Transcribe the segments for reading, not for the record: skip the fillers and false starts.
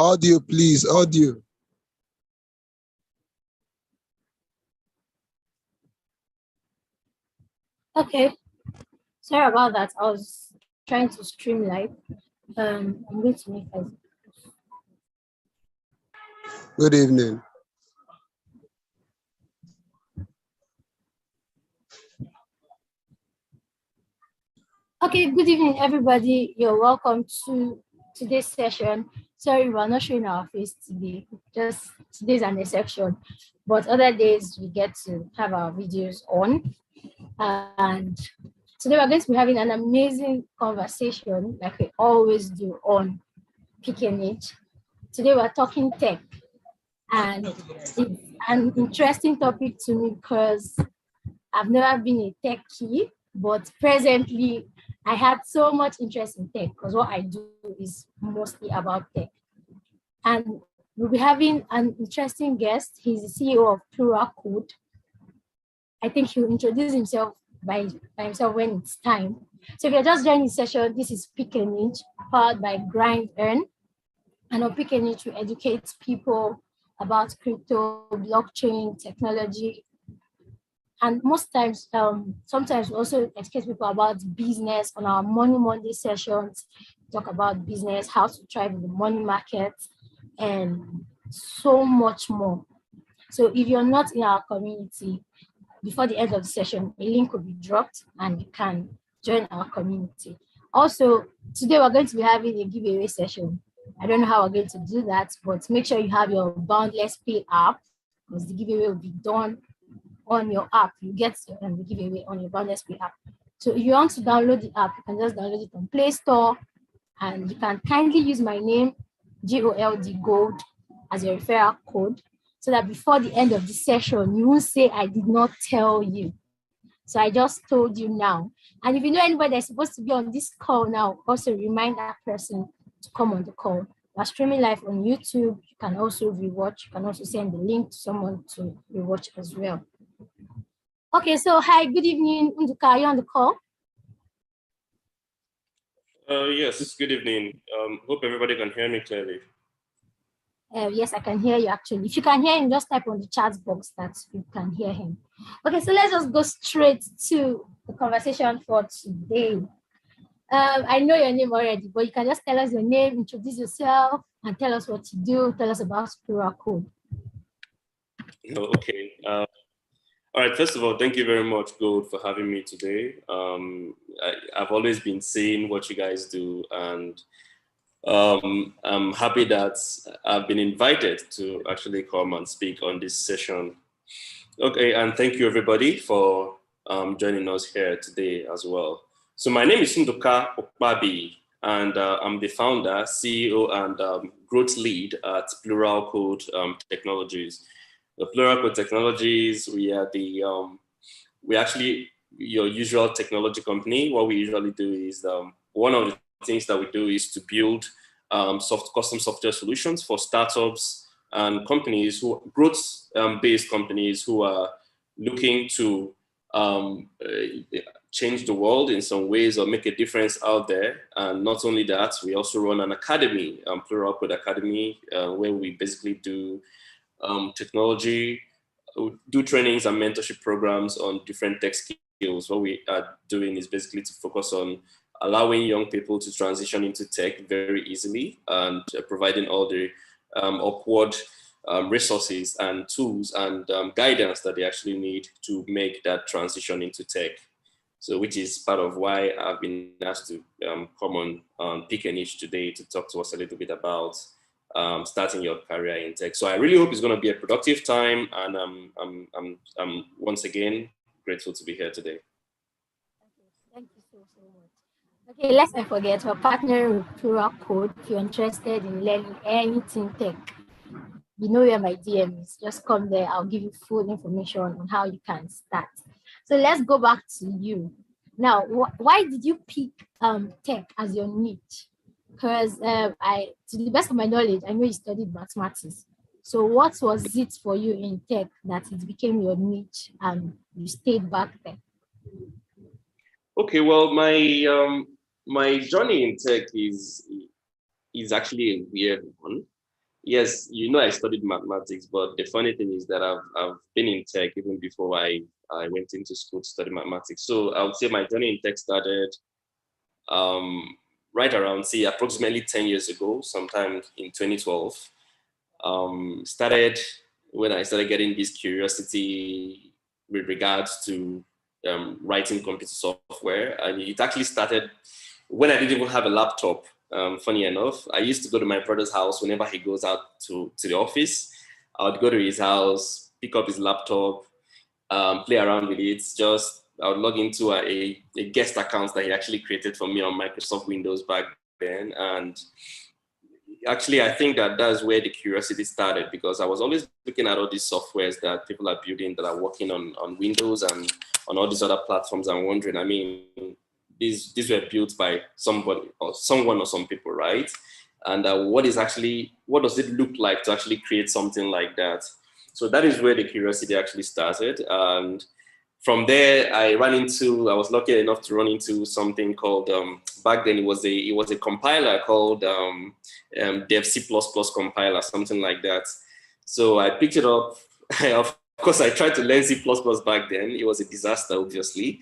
Audio, please, audio. Okay, sorry about that. I was trying to stream live. I'm going to make it. Good evening. Okay, good evening, everybody. You're welcome to today's session. Sorry, we're not showing our face today. Just today's an exception, but other days we get to have our videos on. And today we're going to be having an amazing conversation, like we always do on Pick and Niche. Today we're talking tech, and it's an interesting topic to me because I've never been a techie, but presently I had so much interest in tech because what I do is mostly about tech. And we'll be having an interesting guest. He's the CEO of Plural Code. I think he'll introduce himself by himself when it's time. So if you're just joining the session, this is Pick and Niche, powered by GrindEarn. And on Pick and Niche, we educate people about crypto, blockchain, technology, and most times, sometimes we also educate people about business on our Money Monday sessions, talk about business, how to thrive in the money market, and so much more. So if you're not in our community, before the end of the session, a link will be dropped and you can join our community. Also, today we're going to be having a giveaway session. I don't know how we're going to do that, but make sure you have your Boundless Pay app because the giveaway will be done on your app. You get the giveaway on your Boundless Pay app. So if you want to download the app, you can just download it on Play Store, and you can kindly use my name, GOLD Gold, as your referral code, so that before the end of the session, you won't say I did not tell you. So I just told you now. And if you know anybody that's supposed to be on this call now, also remind that person to come on the call. We're streaming live on YouTube. You can also rewatch. You can also send the link to someone to rewatch as well. Okay, so hi, good evening, Unduka. Are you on the call? Yes, good evening. Hope everybody can hear me clearly. Yes, I can hear you actually. If you can hear him, just type on the chat box that you can hear him. Okay, so let's just go straight to the conversation for today. I know your name already, but you can just tell us your name, introduce yourself, and tell us what you do. Tell us about Plural Code. Okay. All right. First of all, thank you very much, Gold, for having me today. I've always been seeing what you guys do, and I'm happy that I've been invited to actually come and speak on this session. Okay, and thank you everybody for joining us here today as well. So my name is Sunduka Okpabi, and I'm the founder, CEO, and growth lead at Plural Code Technologies. The Plural Code Technologies, we are we actually your usual technology company. What we usually do is one of the things that we do is to build custom software solutions for startups and companies who growth-based companies who are looking to change the world in some ways or make a difference out there. And not only that, we also run an academy, Plural Code Academy, where we basically do technology, do trainings and mentorship programs on different tech skills. What we are doing is basically to focus on allowing young people to transition into tech very easily and providing all the upward resources and tools and guidance that they actually need to make that transition into tech. So which is part of why I've been asked to come on Pick and Niche today to talk to us a little bit about starting your career in tech. So I really hope it's going to be a productive time, and I'm once again grateful to be here today. Thank you so much. Okay, let's not forget we're partnering with Plural Code. If you're interested in learning anything tech, you know where my DM is. Just come there. I'll give you full information on how you can start. So let's go back to you. Now, why did you pick tech as your niche? Because to the best of my knowledge, I know you studied mathematics. So what was it for you in tech that it became your niche and you stayed back there? Okay, well, my journey in tech is actually a weird one. Yes, I studied mathematics, but the funny thing is that I've been in tech even before I went into school to study mathematics. So I would say my journey in tech started um, right around, say, approximately 10 years ago, sometime in 2012. Started when I started getting this curiosity with regards to writing computer software. And it actually started when I didn't even have a laptop. Funny enough, I used to go to my brother's house whenever he goes out to the office. I would go to his house, pick up his laptop, play around with it. Just I would log into a guest account that he actually created for me on Microsoft Windows back then. And actually, I think that that's where the curiosity started, because I was always looking at all these softwares that people are building that are working on Windows and on all these other platforms and wondering, I mean, these were built by somebody or someone or some people, right? And what does it look like to actually create something like that? So that is where the curiosity actually started. And from there, I was lucky enough to run into something called, back then it was a compiler called Dev C++ compiler, something like that. So I picked it up. Of course, I tried to learn C++ back then. It was a disaster, obviously.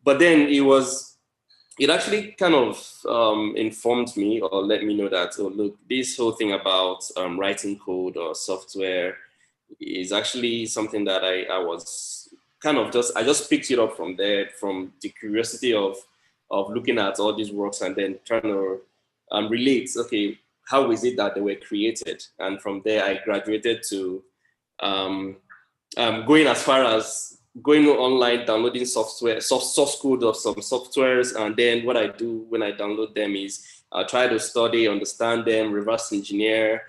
But then it actually kind of informed me or let me know that, oh, look, this whole thing about writing code or software is actually something that I was kind of I just picked it up from there, from the curiosity of looking at all these works and then trying to relate, okay, how is it that they were created? And from there, I graduated to um, going as far as going online, downloading source code of some softwares. And then what I do when I download them is I try to study, understand them, reverse engineer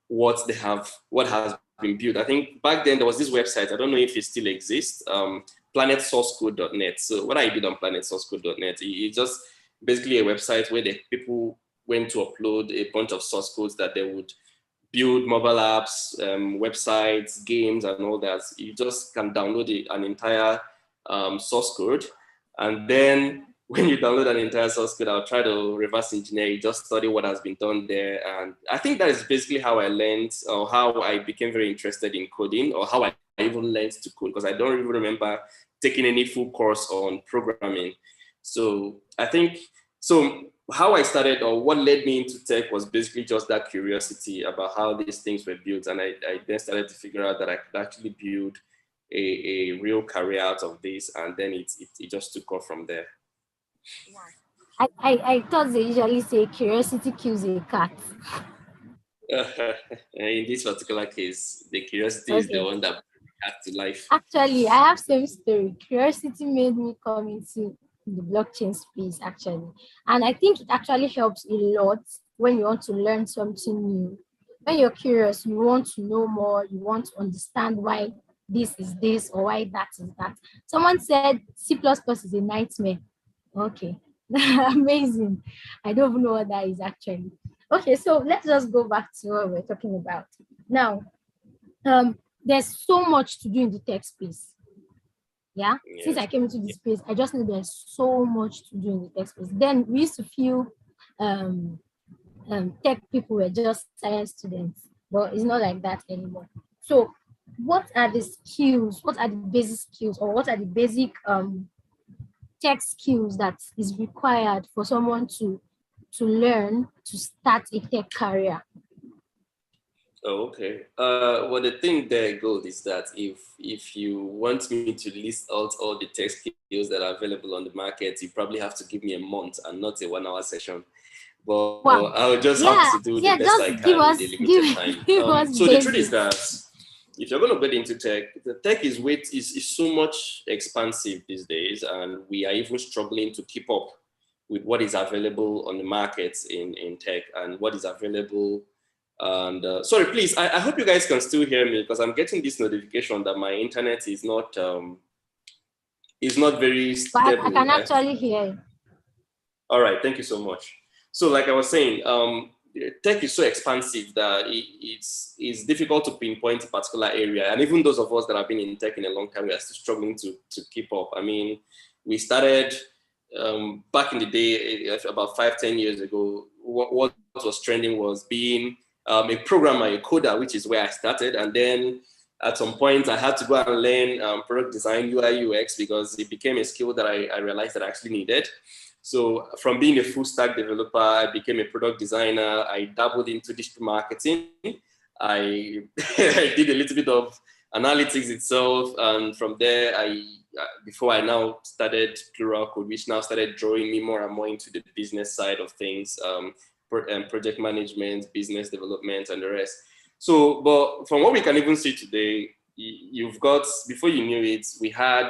what has been built. I think back then there was this website, I don't know if it still exists, planetsourcecode.net. So what I did on planetsourcecode.net, it's just basically a website where the people went to upload a bunch of source codes that they would build mobile apps, websites, games, and all that. You just can download an entire source code. And then when you download an entire source code, I'll try to reverse engineer it, just study what has been done there. And I think that is basically how I learned, or how I became very interested in coding, or how I even learned to code, because I don't even remember taking any full course on programming. So I think, so how I started, or what led me into tech, was basically just that curiosity about how these things were built. And I then started to figure out that I could actually build a real career out of this. And then it just took off from there. I thought they usually say curiosity kills a cat. In this particular case, the curiosity is the one that brought the cat to life. Actually, I have same story. Curiosity made me come into the blockchain space, actually. And I think it actually helps a lot when you want to learn something new. When you're curious, you want to know more, you want to understand why this is this or why that is that. Someone said C++ is a nightmare. Okay, amazing. I don't even know what that is actually. Okay, so let's just go back to what we're talking about. Now, there's so much to do in the tech space. Yeah? Yes. Since I came into this space, I just know there's so much to do in the tech space. Then we used to feel tech people were just science students, but it's not like that anymore. So what are the skills, what are the basic skills, or what are the basic tech skills that is required for someone to learn to start a tech career? Oh, okay. Well, the thing there, Gold, is that if you want me to list out all the tech skills that are available on the market, you probably have to give me a month and not a 1-hour session. But wow. I'll just have to do the best I can with the limited time. So the truth is that if you're going to get into tech, the tech is so much expansive these days, and we are even struggling to keep up with what is available on the markets in tech and what is available. And sorry, please, I hope you guys can still hear me, because I'm getting this notification that my internet is not very stable. I can actually hear you. All right, thank you so much. So like I was saying, tech is so expansive that it's difficult to pinpoint a particular area. And even those of us that have been in tech in a long time, we are still struggling to keep up. I mean, we started back in the day, about 5-10 years ago. What was trending was being a programmer, a coder, which is where I started. And then at some point, I had to go and learn product design, UI, UX, because it became a skill that I realized that I actually needed. So from being a full stack developer, I became a product designer. I dabbled into digital marketing. I, I did a little bit of analytics itself. And from there, before I now started Plural Code, which now started drawing me more and more into the business side of things, project management, business development, and the rest. So, but from what we can even see today, you've got, before you knew it, we had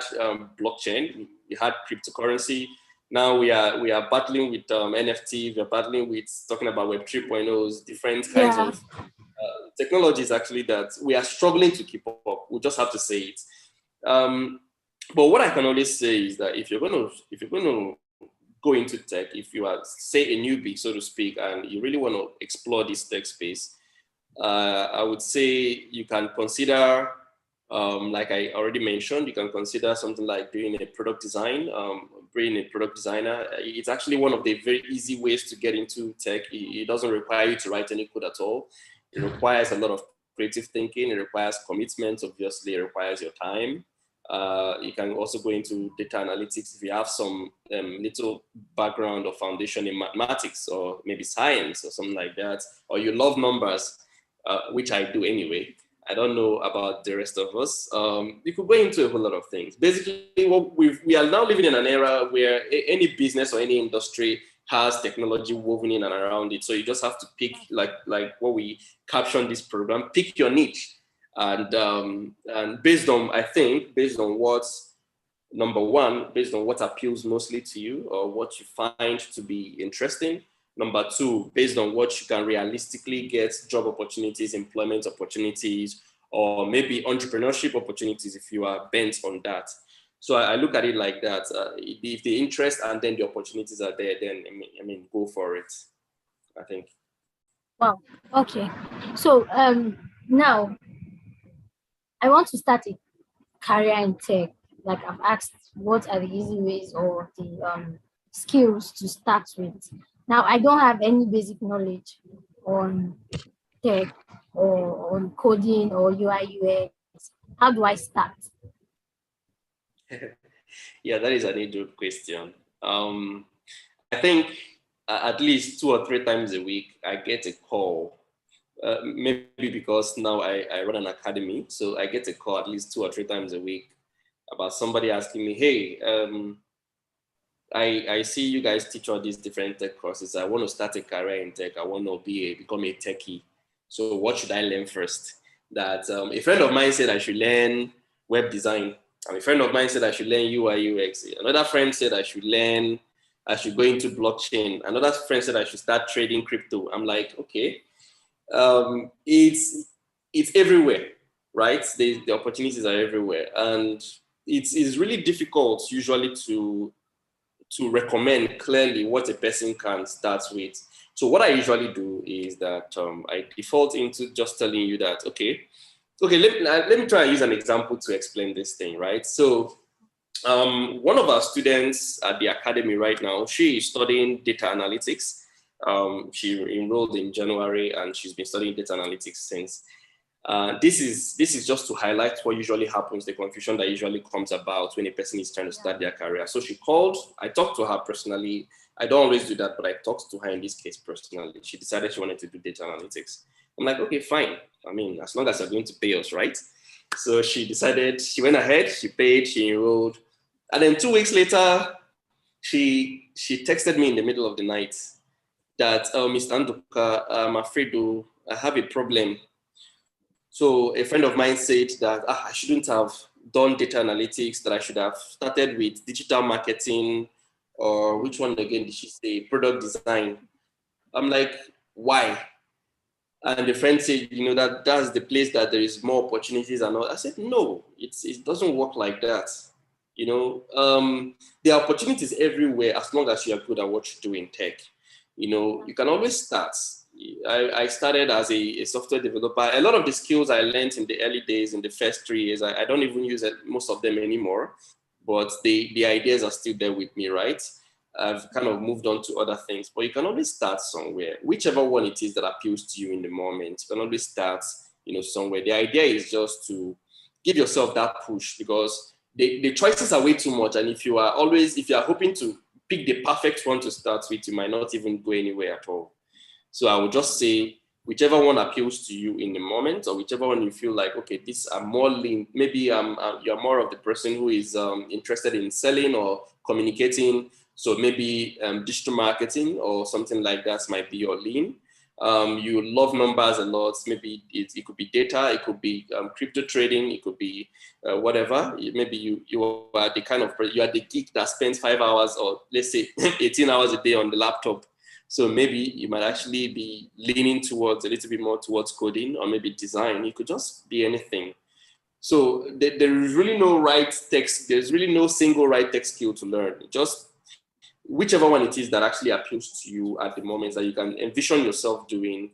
blockchain, we had cryptocurrency. Now we are battling with NFT, we are battling with talking about Web 3.0s, different kinds of technologies actually that we are struggling to keep up. We just have to say it. But what I can always say is that if you're going to go into tech, if you are, say, a newbie, so to speak, and you really want to explore this tech space, I would say you can consider, like I already mentioned, you can consider something like doing a product design, being a product designer. It's actually one of the very easy ways to get into tech. It doesn't require you to write any code at all. It requires a lot of creative thinking. It requires commitment, obviously. It requires your time. You can also go into data analytics if you have some little background or foundation in mathematics or maybe science or something like that, or you love numbers, which I do anyway. I don't know about the rest of us. You could go into a whole lot of things. Basically, we are now living in an era where any business or any industry has technology woven in and around it. So you just have to pick, like what we caption this program, pick your niche. And based on, I think, based on what's, number one, based on what appeals mostly to you or what you find to be interesting. Number two, based on what you can realistically get job opportunities, employment opportunities, or maybe entrepreneurship opportunities if you are bent on that. So I look at it like that. If the interest and then the opportunities are there, then I mean, go for it, I think. Wow. Okay. So now I want to start a career in tech. Like I've asked, what are the easy ways or the skills to start with? Now I don't have any basic knowledge on tech or on coding or UI UX. How do I start? Yeah, that is an good question. I think at least 2 or 3 times a week, I get a call. Maybe because now I run an academy, so I get a call at least 2 or 3 times a week about somebody asking me, hey, I see you guys teach all these different tech courses. I want to start a career in tech. I want to become a techie. So what should I learn first? That a friend of mine said I should learn web design. And a friend of mine said I should learn UI UX. Another friend said I should go into blockchain. Another friend said I should start trading crypto. I'm like, okay, it's everywhere, right? The opportunities are everywhere, and it's really difficult usually to recommend clearly what a person can start with. So what I usually do is that I default into just telling you that, okay, let me try and use an example to explain this thing, right? So one of our students at the academy right now, she is studying data analytics. She enrolled in January and she's been studying data analytics since. This is just to highlight what usually happens, the confusion that usually comes about when a person is trying to start their career. So she called, I talked to her personally. I don't always do that, but I talked to her in this case personally. She decided she wanted to do data analytics. I'm like, okay, fine. I mean, as long as you're going to pay us, right? So she decided, she went ahead, she paid, she enrolled. And then 2 weeks later, she texted me in the middle of the night that, Mr. Anduka, I'm afraid I have a problem. So a friend of mine said that I shouldn't have done data analytics, that I should have started with digital marketing, or which one again did she say? Product design. I'm like, why? And the friend said, that's the place that there is more opportunities and all. I said, no, it doesn't work like that. There are opportunities everywhere as long as you are good at what you do in tech. You can always start. I started as a software developer. A lot of the skills I learned in the early days, in the first 3 years, I don't even use most of them anymore, but the ideas are still there with me, right? I've kind of moved on to other things, but you can always start somewhere, whichever one it is that appeals to you in the moment. You can always start, somewhere. The idea is just to give yourself that push, because the choices are way too much. And if you are hoping to pick the perfect one to start with, you might not even go anywhere at all. So I would just say, whichever one appeals to you in the moment, or whichever one you feel like, okay, these are more lean. Maybe you're more of the person who is interested in selling or communicating. So maybe digital marketing or something like that might be your lean. You love numbers a lot. Maybe it could be data, it could be crypto trading, it could be whatever. Maybe you are the kind of you are the geek that spends 5 hours, or let's say 18 hours a day on the laptop. So maybe you might actually be leaning towards a little bit more towards coding, or maybe design. It could just be anything. So there is really no right text. There's really no single right tech skill to learn. Just whichever one it is that actually appeals to you at the moment, that you can envision yourself doing,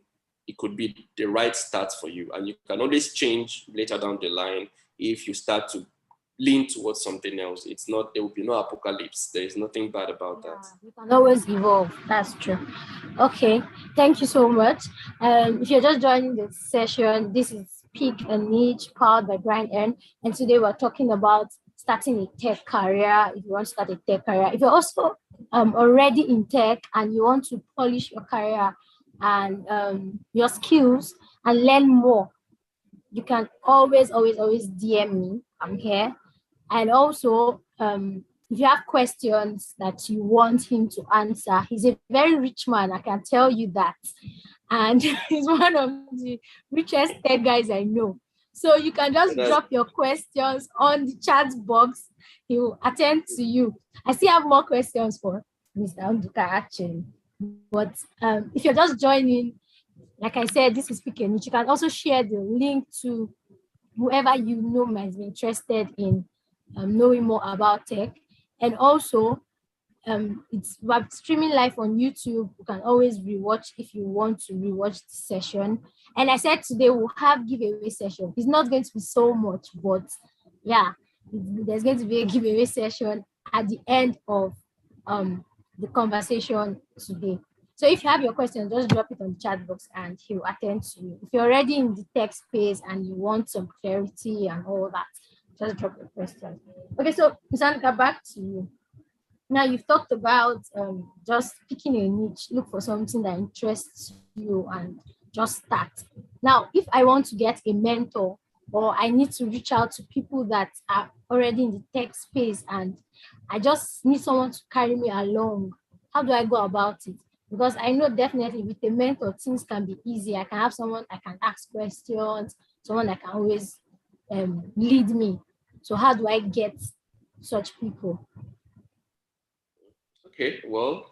it could be the right start for you. And you can always change later down the line if you start to lean towards something else. There will be no apocalypse. There is nothing bad about that. You can always evolve. That's true. Okay, thank you so much. If you're just joining the session, this is Pick a Niche powered by GrindEarn, and today we're talking about starting a tech career. If you want to start a tech career, if you're also already in tech and you want to polish your career and your skills and learn more, you can always DM me. I'm here. And also, if you have questions that you want him to answer, he's a very rich man, I can tell you that. And he's one of the richest tech guys I know. So you can just drop your questions on the chat box. He will attend to you. I still have more questions for Mr. Unduka actually. But if you're just joining, like I said, this is Pick a Niche. You can also share the link to whoever you know might be interested in knowing more about tech. And also, we're streaming live on YouTube. You can always rewatch if you want to rewatch the session. And I said today we'll have giveaway session. It's not going to be so much, but yeah, there's going to be a giveaway session at the end of the conversation today. So if you have your question, just drop it on the chat box and he'll attend to you. If you're already in the tech space and you want some clarity and all that, just drop your question. Okay, so Sandra, back to you. Now you've talked about just picking a niche, look for something that interests you and just start. Now, if I want to get a mentor, or I need to reach out to people that are already in the tech space and I just need someone to carry me along, how do I go about it? Because I know definitely with a mentor, things can be easy. I can have someone I can ask questions, someone that can always lead me. So how do I get such people? Okay, well,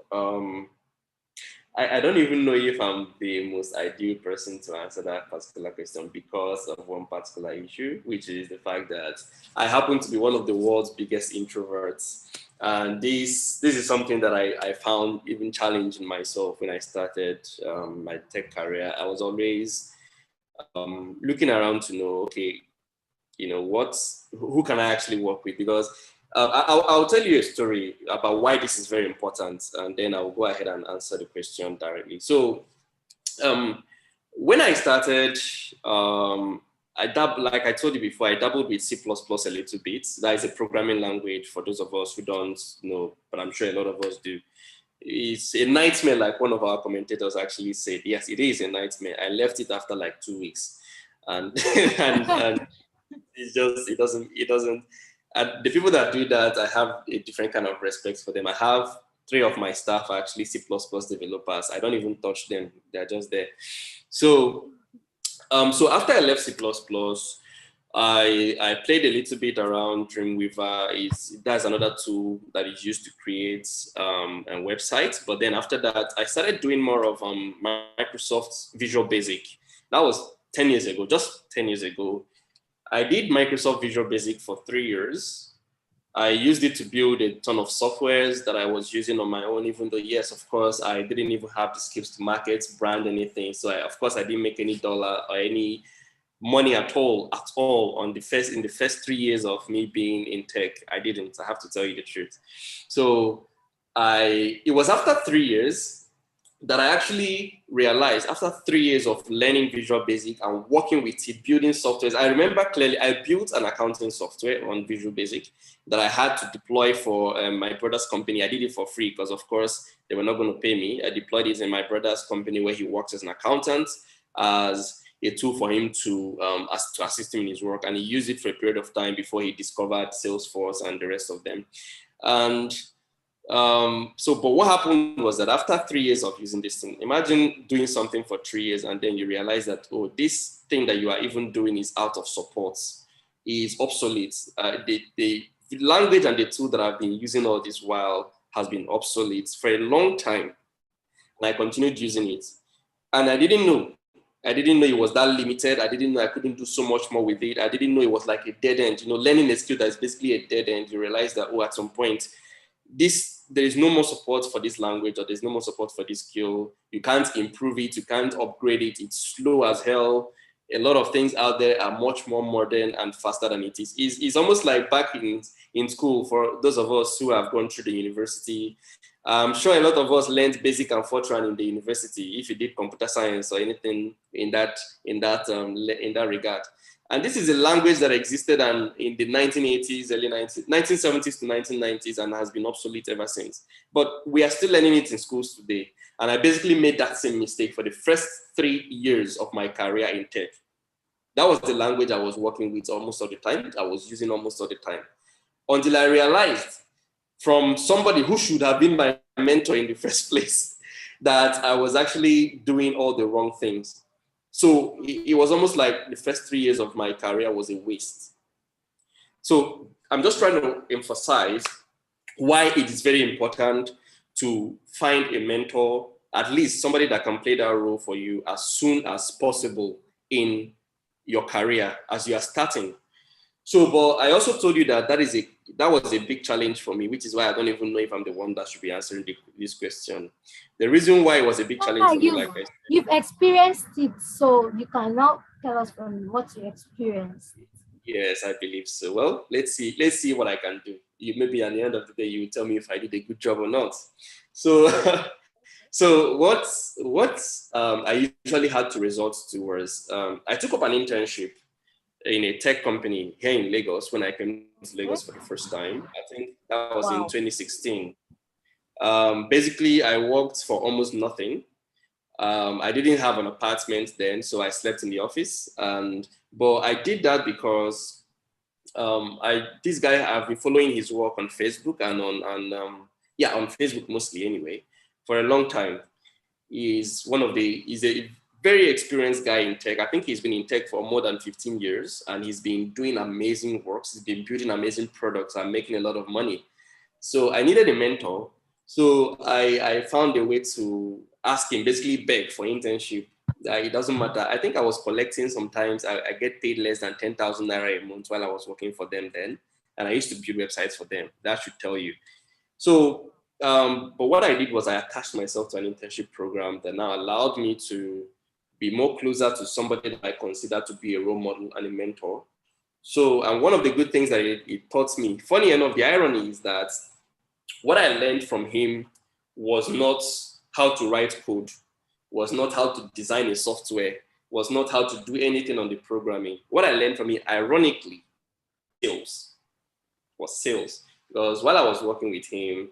I don't even know if I'm the most ideal person to answer that particular question because of one particular issue, which is the fact that I happen to be one of the world's biggest introverts. And this is something that I found even challenging myself when I started my tech career. I was always looking around to know, okay, who can I actually work with? Because I'll tell you a story about why this is very important, and then I'll go ahead and answer the question directly. So when I started, like I told you before, I dabbled with C++ a little bit. That is a programming language for those of us who don't know, but I'm sure a lot of us do. It's a nightmare, like one of our commentators actually said. Yes, it is a nightmare. I left it after like 2 weeks, and and it doesn't. And the people that do that, I have a different kind of respect for them. I have 3 of my staff are actually C++ developers. I don't even touch them; they're just there. So, so after I left C++, I played a little bit around Dreamweaver. That's another tool that is used to create a website. But then after that, I started doing more of Microsoft Visual Basic. That was 10 years ago, just 10 years ago. I did Microsoft Visual Basic for 3 years. I used it to build a ton of softwares that I was using on my own, even though, yes, of course, I didn't even have the skills to market, brand anything. So of course, I didn't make any dollar or any money at all in the first 3 years of me being in tech. I didn't, I have to tell you the truth. So it was after 3 years that I actually realized, after 3 years of learning Visual Basic and working with it, building softwares. I remember clearly I built an accounting software on Visual Basic that I had to deploy for my brother's company. I did it for free because, of course, they were not going to pay me. I deployed it in my brother's company where he works as an accountant, as a tool for him to assist him in his work. And he used it for a period of time before he discovered Salesforce and the rest of them. And but what happened was that after 3 years of using this thing, imagine doing something for 3 years and then you realize that, oh, this thing that you are even doing is out of support, is obsolete. The language and the tool that I've been using all this while has been obsolete for a long time. And I continued using it. And I didn't know it was that limited. I didn't know I couldn't do so much more with it. I didn't know it was like a dead end. Learning a skill that is basically a dead end, you realize that, oh, at some point, there is no more support for this language, or there's no more support for this skill. You can't improve it, you can't upgrade it, it's slow as hell. A lot of things out there are much more modern and faster than it is. It's almost like back in school, for those of us who have gone through the university. I'm sure a lot of us learned Basic and Fortran in the university, if you did computer science or anything in that regard. And this is a language that existed in the 1980s, early 1970s to 1990s, and has been obsolete ever since. But we are still learning it in schools today. And I basically made that same mistake for the first 3 years of my career in tech. That was the language I was working with almost all the time. I was using almost all the time. Until I realized, from somebody who should have been my mentor in the first place, that I was actually doing all the wrong things. So it was almost like the first 3 years of my career was a waste. So I'm just trying to emphasize why it is very important to find a mentor, at least somebody that can play that role for you as soon as possible in your career as you are starting. So, but I also told you that that was a big challenge for me, which is why I don't even know if I'm the one that should be answering this question. The reason why it was a big challenge for me, like I said, you've experienced it, so you can now tell us from what you experienced. Yes, I believe so. Well, let's see what I can do. Maybe at the end of the day, you will tell me if I did a good job or not. So, so what I usually had to resort to was I took up an internship in a tech company here in Lagos when I came to Lagos for the first time. I think that was in 2016. Basically, I worked for almost nothing. I didn't have an apartment then, so I slept in the office. But I did that because this guy, I've been following his work on Facebook and on Facebook mostly anyway, for a long time. He's a very experienced guy in tech. I think he's been in tech for more than 15 years, and he's been doing amazing works. He's been building amazing products and making a lot of money. So I needed a mentor. So I found a way to ask him, basically beg for internship. It doesn't matter. I think I was collecting sometimes. I get paid less than 10,000 naira a month while I was working for them then. And I used to build websites for them. That should tell you. So, but what I did was I attached myself to an internship program that now allowed me to be more closer to somebody that I consider to be a role model and a mentor. So, and one of the good things that it taught me, funny enough, the irony is that what I learned from him was not how to write code, was not how to design a software, was not how to do anything on the programming. What I learned from him, ironically, was sales. Because while I was working with him,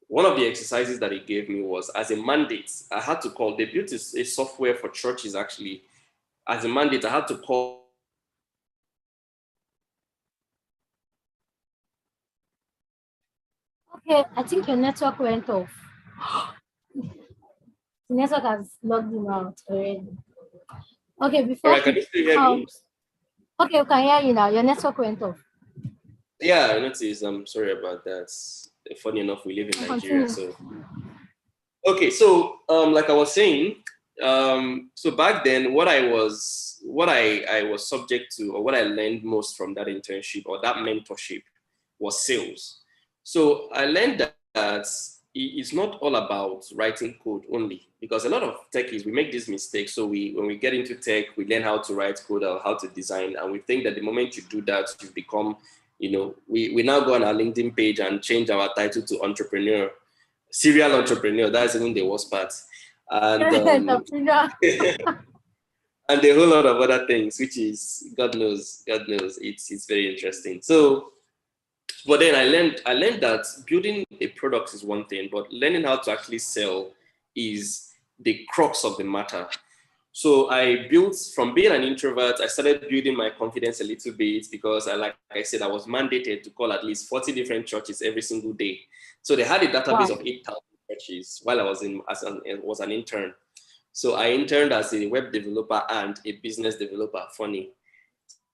one of the exercises that he gave me was, as a mandate, I had to call, they built a software for churches actually. As a mandate, I had to call. Okay, I think your network went off. The network has logged him out already. Okay, before. All right, can you still hear me? Okay, we can hear you now. Your network went off. Yeah, I noticed. I'm sorry about that. Funny enough, we live in Nigeria, so. Okay, so like I was saying, so back then, what I was subject to, or what I learned most from that internship or that mentorship, was sales. So I learned that it's not all about writing code only, because a lot of techies, we make this mistake. So when we get into tech, we learn how to write code or how to design, and we think that the moment you do that, you become, we now go on our LinkedIn page and change our title to entrepreneur. serial entrepreneur. That's even the worst part. And and a whole lot of other things, which is God knows, it's very interesting. So, but then I learned that building a product is one thing, but learning how to actually sell is the crux of the matter. So I built, from being an introvert, I started building my confidence a little bit because like I said, I was mandated to call at least 40 different churches every single day. So they had a database of 8,000 churches while I was an intern. So I interned as a web developer and a business developer, funny.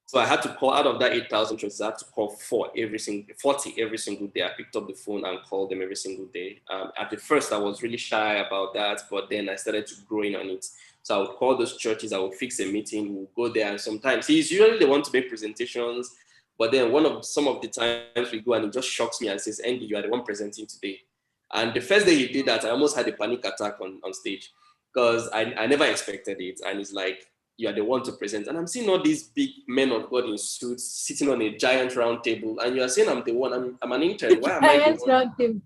So I had to call, out of that 8,000 churches, I had to call 40 every single day. I picked up the phone and called them every single day. At the first, I was really shy about that, but then I started to grow in on it. So I would call those churches, I would fix a meeting, we'll go there, and sometimes he's usually the one to make presentations, but then some of the times we go and he just shocks me and says, Andy, you are the one presenting today. And the first day he did that, I almost had a panic attack on stage because I never expected it. And it's like, you are the one to present. And I'm seeing all these big men of God in suits sitting on a giant round table. And you are saying I'm the one, I'm an intern. Why am I the one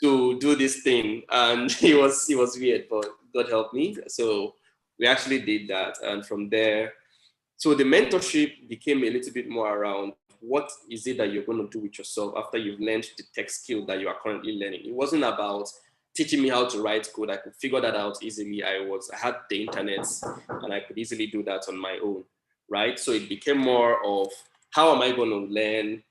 to do this thing? And it was weird, but God helped me. So we actually did that. And from there, so the mentorship became a little bit more around what is it that you're going to do with yourself after you've learned the tech skill that you are currently learning. It wasn't about teaching me how to write code. I could figure that out easily. I had the internet and I could easily do that on my own, right? So it became more of how am I going to learn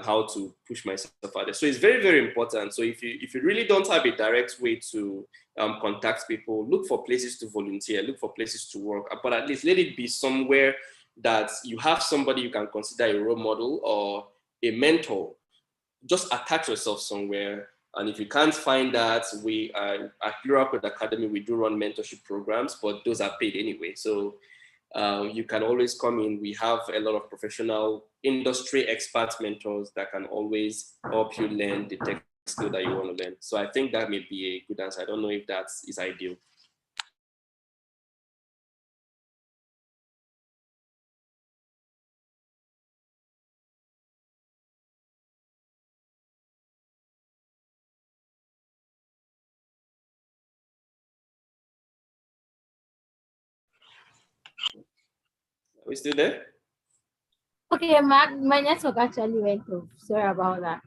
how to push myself out there. So it's very, very important. So if you really don't have a direct way to contact people, look for places to volunteer, look for places to work, but at least let it be somewhere that you have somebody you can consider a role model or a mentor. Just attach yourself somewhere. And if you can't find that, we at Plural Code Academy, we do run mentorship programs, but those are paid anyway. So you can always come in. We have a lot of professional industry expert mentors that can always help you learn the tech skill that you want to learn. So I think that may be a good answer. I don't know if that is ideal. Are we still there? Okay, Mark, my network actually went off. Sorry about that.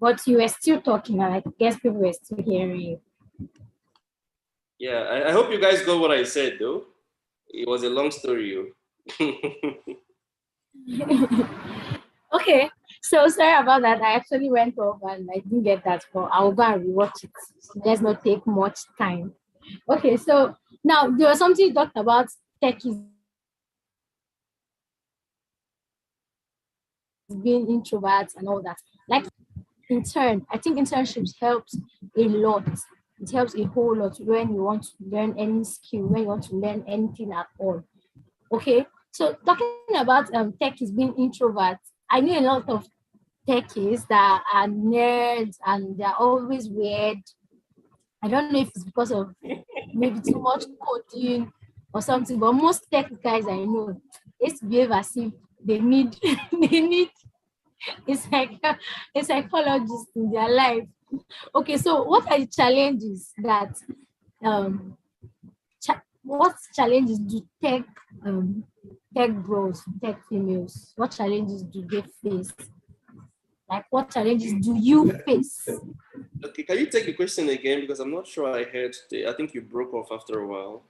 But you were still talking, and I guess people were still hearing you. Yeah, I hope you guys got what I said, though. It was a long story. Okay, so sorry about that. I actually went off and I didn't get that, but I'll go and rewatch it. Let's not take much time. Okay, so now there was something you talked about techies being introverts and all that. Like I think internships helps a lot. It helps a whole lot when you want to learn any skill, when you want to learn anything at all. Okay, so talking about techies being introverts, I know a lot of techies that are nerds and they're always weird. I don't know if it's because of maybe too much coding or something, but most tech guys I know, they behave as if they need it's like a psychologist in their life. Okay, so what are the challenges that what challenges do tech bros, tech females, what challenges do they face? Like what challenges do you face? Okay, can you take the question again? Because I'm not sure I heard I think you broke off after a while.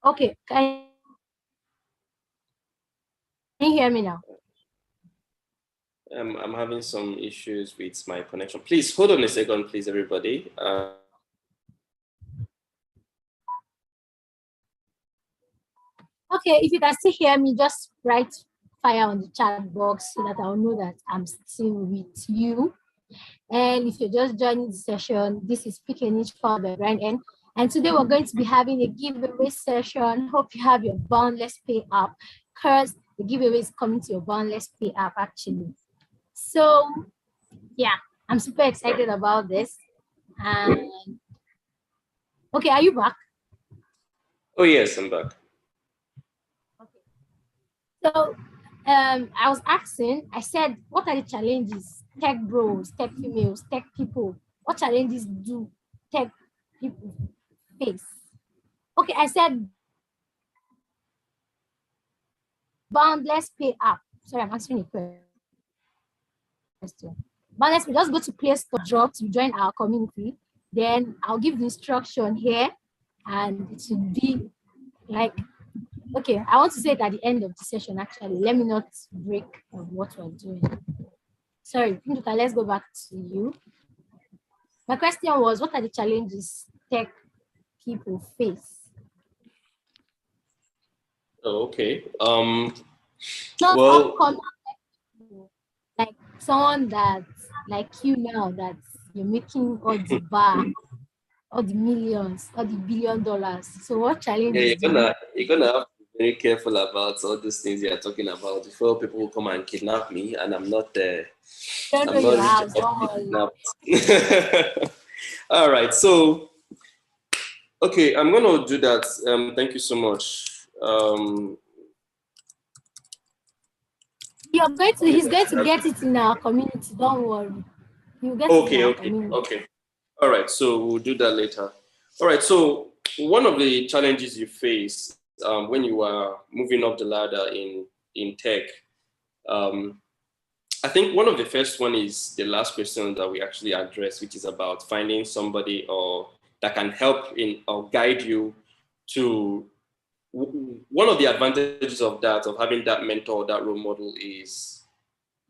Okay, can you hear me now? I'm having some issues with my connection. Please hold on a second, please, everybody. Okay, if you can still hear me, just write fire on the chat box so that I'll know that I'm still with you. And if you're just joining the session, this is Pick a Niche for the GrindEarn. And today we're going to be having a giveaway session. Hope you have your Boundless Pay app, because the giveaway is coming to your Boundless Pay app actually. So yeah, I'm super excited about this. And okay, are you back? Oh yes, I'm back. Okay. So I was asking, I said, what are the challenges tech bros, tech females, tech people? What challenges do tech people face? Okay, I said boundless pay app. Sorry, I'm answering a question. Boundless pay, just go to Play Store, drop to join our community. Then I'll give the instruction here, and it should be like, okay, I want to say it at the end of the session, actually. Let me not break what we're doing. Sorry, Pinduka, let's go back to you. My question was, what are the challenges tech people face? Oh, okay. Not Well, upcoming people, like someone that's like you now, that you're making all the bar, all the millions, all the $1 billion. So what yeah, challenges do you? you're gonna have to be very careful about all these things you're talking about before people will come and kidnap me, and I'm not Don't know I'm your not rich house, enough don't to be worry. kidnapped. All right, so okay, I'm gonna do that. Thank you so much. He's going to get it in our community, don't worry. You'll get it in Okay, our okay, community. okay. All right, so we'll do that later. All right, so one of the challenges you face when you are moving up the ladder in tech, um, I think one of the first one is the last question that we actually addressed, which is about finding somebody or that can help in or guide you to. One of the advantages of that, of having that mentor, that role model, is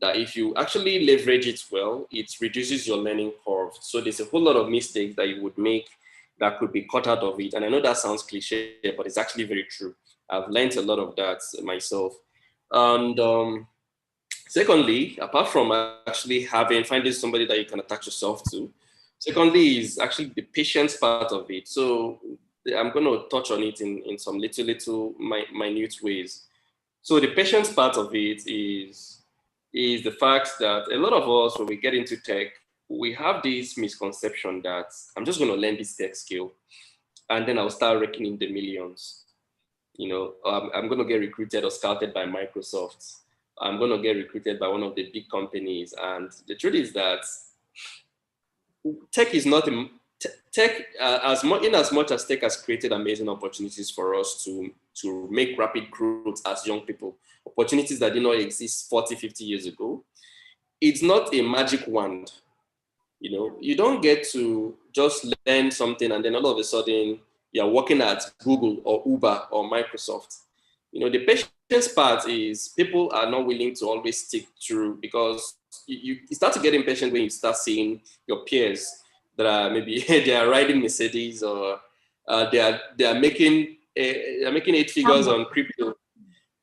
that if you actually leverage it well, it reduces your learning curve. So there's a whole lot of mistakes that you would make that could be cut out of it. And I know that sounds cliche, but it's actually very true. I've learned a lot of that myself. And secondly, apart from actually finding somebody that you can attach yourself to, secondly is actually the patience part of it. So I'm going to touch on it in some little minute ways. So the patience part of it is the fact that a lot of us, when we get into tech, we have this misconception that I'm just going to learn this tech skill and then I'll start raking in the millions. You know, I'm going to get recruited or scouted by Microsoft. I'm going to get recruited by one of the big companies. And the truth is that tech is not a, tech as much as tech has created amazing opportunities for us to make rapid growth as young people, opportunities that did not exist 40, 50 years ago. It's not a magic wand. You know, you don't get to just learn something and then all of a sudden you're working at Google or Uber or Microsoft. You know, the patience part is people are not willing to always stick through, because you start to get impatient when you start seeing your peers that are maybe they are riding Mercedes, or they are making 8 figures on crypto,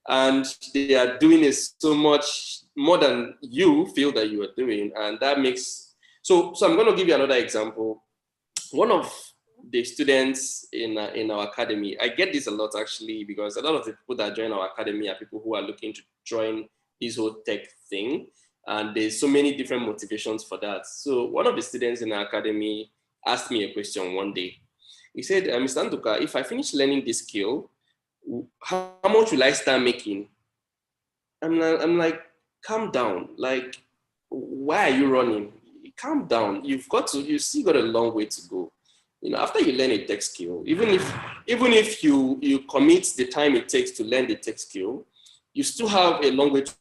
and they are doing it so much more than you feel that you are doing, and that makes so I'm going to give you another example. One of the students in our academy, I get this a lot actually, because a lot of the people that join our academy are people who are looking to join this whole tech thing, and there's so many different motivations for that. So one of the students in our academy asked me a question one day. He said, Mr. Anduka, if I finish learning this skill, how much will I start making? I'm like, calm down. Like, why are you running? Calm down. You still got a long way to go. You know, after you learn a tech skill, even if you commit the time it takes to learn the tech skill, you still have a long way to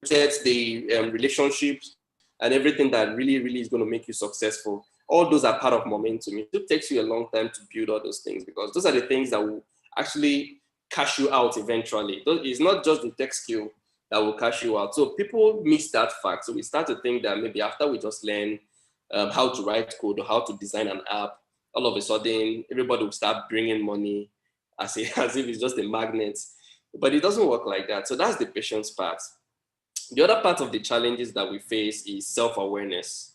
get the relationships and everything that really is going to make you successful. All those are part of momentum. It still takes you a long time to build all those things, because those are the things that will actually cash you out eventually. It's not just the tech skill that will cash you out. So people miss that fact. So we start to think that maybe after we just learn how to write code or how to design an app, all of a sudden everybody will start bringing money as if it's just a magnet. But it doesn't work like that. So that's the patience part. The other part of the challenges that we face is self-awareness.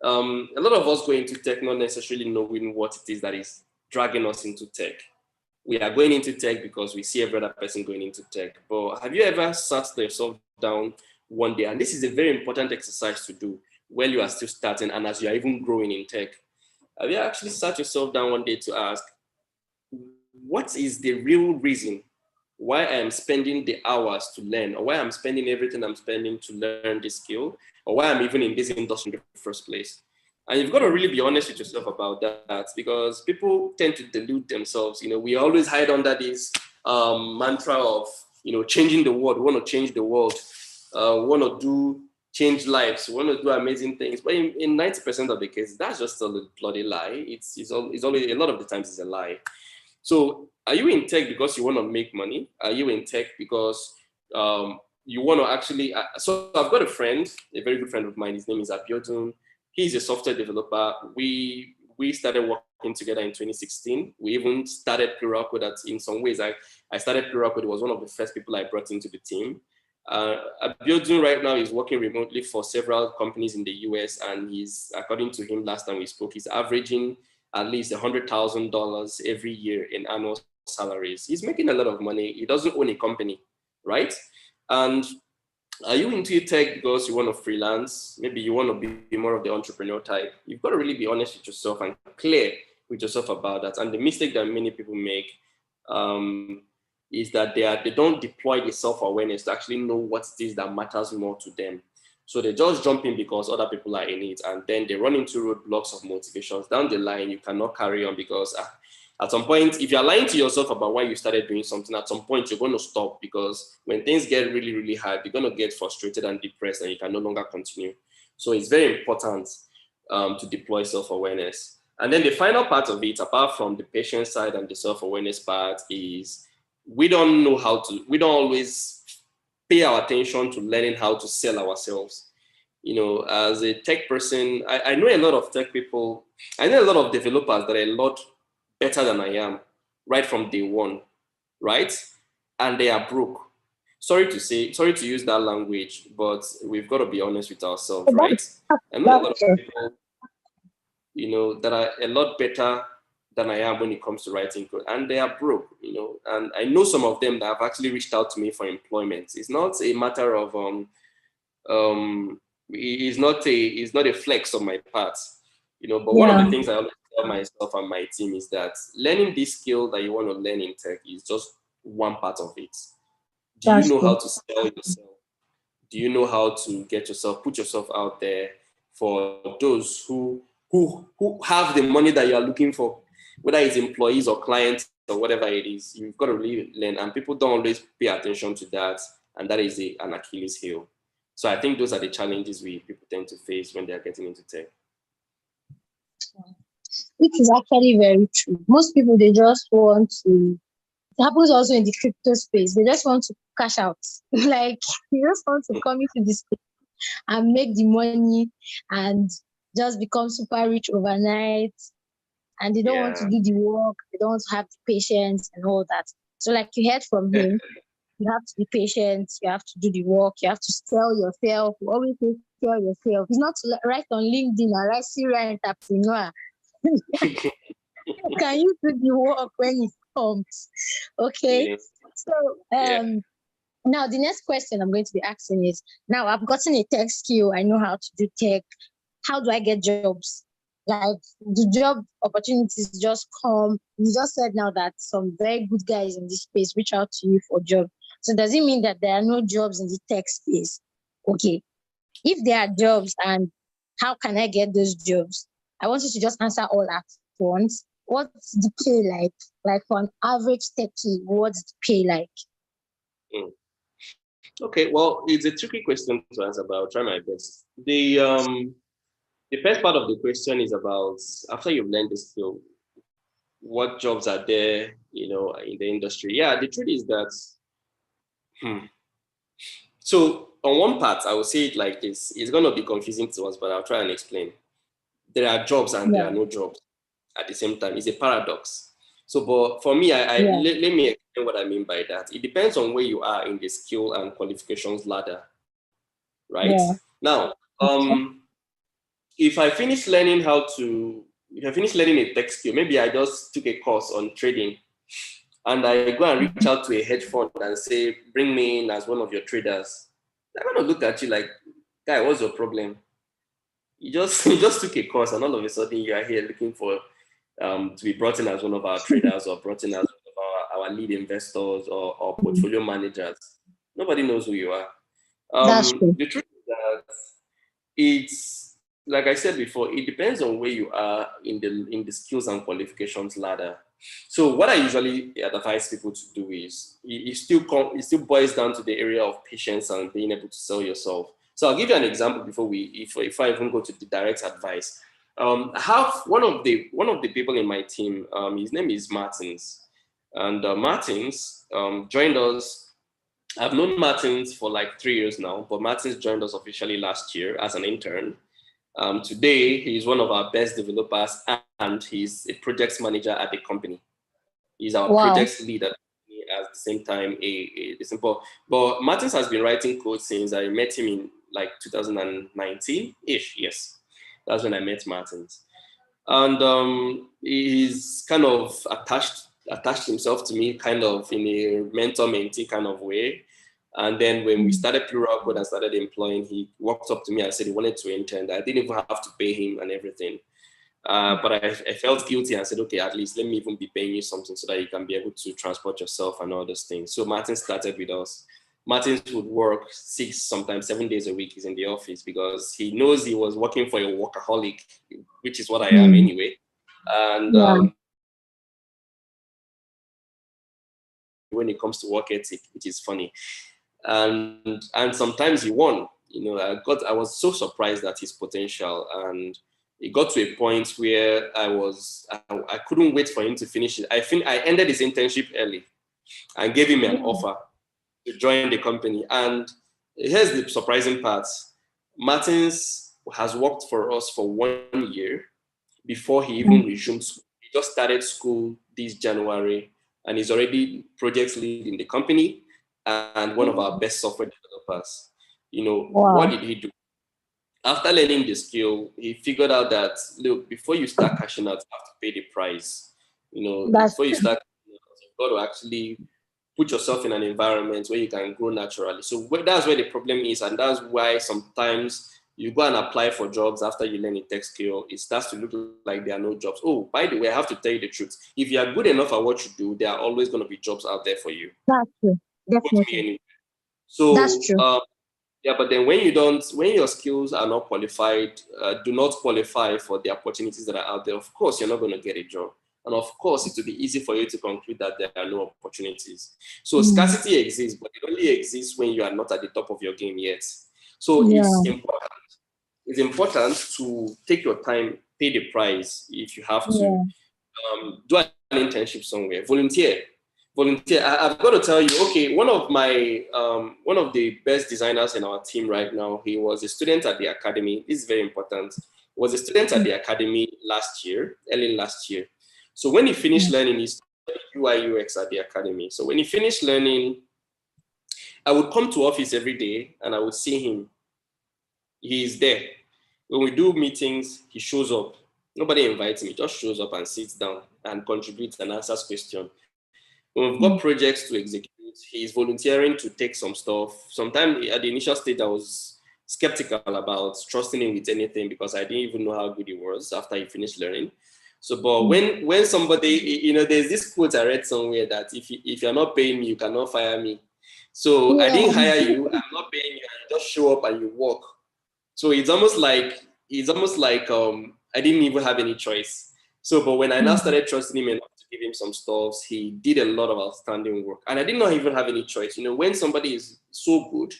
A lot of us go into tech not necessarily knowing what it is that is dragging us into tech. We are going into tech because we see every other person going into tech. But have you ever sat yourself down one day? And this is a very important exercise to do when you are still starting and as you are even growing in tech. Have you actually sat yourself down one day to ask, what is the real reason why I am spending the hours to learn, or why I'm spending everything I'm spending to learn this skill, or why I'm even in this industry in the first place. And you've got to really be honest with yourself about that, because people tend to delude themselves. We always hide under this mantra of, changing the world. We want to change the world. We want to change lives. We want to do amazing things. But in 90% of the cases, that's just a bloody lie. It's always, a lot of the times it's a lie. So are you in tech because you want to make money? Are you in tech because you want to actually, so I've got a friend, a very good friend of mine. His name is Abiodun. He's a software developer. We started working together in 2016. We even started Pluralcode. That in some ways, I started Pluralcode. It was one of the first people I brought into the team. Abiodun right now is working remotely for several companies in the US, and he's, according to him, last time we spoke, he's averaging at least $100,000 every year in annual salaries. He's making a lot of money. He doesn't own a company, right? And are you into tech because you want to freelance? Maybe you want to be more of the entrepreneur type. You've got to really be honest with yourself and clear with yourself about that. And the mistake that many people make is that they don't deploy the self-awareness to actually know what it is that matters more to them. So they just jump in because other people are in it, and then they run into roadblocks of motivations. Down the line, you cannot carry on because at some point, if you're lying to yourself about why you started doing something, at some point you're going to stop, because when things get really, really hard, you're going to get frustrated and depressed, and you can no longer continue. So it's very important to deploy self-awareness. And then the final part of it, apart from the patient side and the self-awareness part, is we don't always pay our attention to learning how to sell ourselves. As a tech person, I know a lot of tech people. I know a lot of developers that are a lot better than I am right from day one, right? And they are broke. Sorry to use that language, but we've got to be honest with ourselves, right? I know a lot of people, that are a lot better than I am when it comes to writing code, and they are broke, and I know some of them that have actually reached out to me for employment. It's not a matter of it's not a flex on my part, but one of the things I always tell myself and my team is that learning this skill that you want to learn in tech is just one part of it. Do you know how to sell yourself? Do you know how to put yourself out there for those who have the money that you are looking for, whether it's employees or clients or whatever it is? You've got to really learn, and people don't always pay attention to that, and that is an Achilles heel. So I think those are the challenges people tend to face when they're getting into tech. Which is actually very true. Most people, they just want to, it happens also in the crypto space, they just want to cash out. Like, you just want to come into this space and make the money and just become super rich overnight. And they don't want to do the work, they don't want to have the patience and all that. So like you heard from him, you have to be patient, you have to do the work, you have to sell yourself. You always say sell yourself. It's not to write on LinkedIn and write serial entrepreneur. Can you do the work when it comes? Okay. Yes. So now the next question I'm going to be asking is, now I've gotten a tech skill, I know how to do tech. How do I get jobs? Like, the job opportunities just come. You just said now that some very good guys in this space reach out to you for jobs. So does it mean that there are no jobs in the tech space? Okay. If there are jobs, and how can I get those jobs? I want you to just answer all at once. What's the pay like? Like for an average techie, what's the pay like? Okay, well, it's a tricky question to answer, but I'll try my best. The first part of the question is about, after you've learned the skill, what jobs are there, in the industry? Yeah, the truth is that, so on one part, I will say it like this. It's going to be confusing to us, but I'll try and explain. There are jobs and there are no jobs at the same time. It's a paradox. So, but for me, let me explain what I mean by that. It depends on where you are in the skill and qualifications ladder, right? Yeah. Now, if I finish learning a tech skill, maybe I just took a course on trading, and I go and reach out to a hedge fund and say, bring me in as one of your traders. They're going to look at you like, guy, what's your problem? You just took a course, and all of a sudden you are here looking for to be brought in as one of our traders or brought in as one of our our lead investors or portfolio managers. Nobody knows who you are. That's true. The truth is that it's, like I said before, it depends on where you are in the skills and qualifications ladder. So what I usually advise people to do is it still boils down to the area of patience and being able to sell yourself. So I'll give you an example before if I even go to the direct advice. I have one of the people in my team. His name is Martins, and Martins joined us. I've known Martins for like 3 years now, but Martins joined us officially last year as an intern. Today, he's one of our best developers, and he's a project manager at the company. He's our project leader at the same time. A simple, but Martins has been writing code since I met him in like 2019-ish. Yes, that's when I met Martins, and he's kind of attached himself to me, kind of in a mentor-mentee kind of way. And then when we started Plural Code and started employing, he walked up to me and said he wanted to intern. I didn't even have to pay him and everything. But I felt guilty and said, okay, at least let me even be paying you something so that you can be able to transport yourself and all those things. So Martin started with us. Martin would work 6, sometimes 7 days a week. He's in the office because he knows he was working for a workaholic, which is what I am anyway. And when it comes to work ethic, which is funny. And sometimes he won. I was so surprised at his potential, and it got to a point where I couldn't wait for him to finish it. I ended his internship early and gave him an offer to join the company. And here's the surprising part: Martins has worked for us for 1 year before he even resumed school. He just started school this January, and he's already project lead in the company and one of our best software developers. What did he do? After learning the skill, he figured out that, look, before you start cashing out, you have to pay the price. Before you start, you've got to actually put yourself in an environment where you can grow naturally. So that's where the problem is, and that's why sometimes you go and apply for jobs after you learn a tech skill. It starts to look like there are no jobs. Oh, by the way, I have to tell you the truth. If you are good enough at what you do, there are always going to be jobs out there for you. That's true. Definitely. Anyway. So that's true. Yeah, but then when your skills are not qualified, do not qualify for the opportunities that are out there, of course, you're not going to get a job. And of course, it will be easy for you to conclude that there are no opportunities. So scarcity exists, but it only exists when you are not at the top of your game yet. So it's important to take your time, pay the price if you have to. Do an internship somewhere, volunteer. I've got to tell you, okay, one of the best designers in our team right now, he was a student at the academy. This is very important. He was a student at the academy early last year. So when he finished learning, he studied UI UX at the academy. So when he finished learning, I would come to office every day and I would see him. He's there. When we do meetings, he shows up. Nobody invites him. He just shows up and sits down and contributes and answers questions. When we've got projects to execute, he's volunteering to take some stuff. Sometimes at the initial stage, I was skeptical about trusting him with anything because I didn't even know how good he was after he finished learning. So, but when somebody, there's this quote I read somewhere that if you're not paying me, you cannot fire me. So I didn't hire you. I'm not paying you. And you just show up and you work. So it's almost like I didn't even have any choice. So, but when I now started trusting him enough to give him some stuff, he did a lot of outstanding work. And I did not even have any choice. When somebody is so good,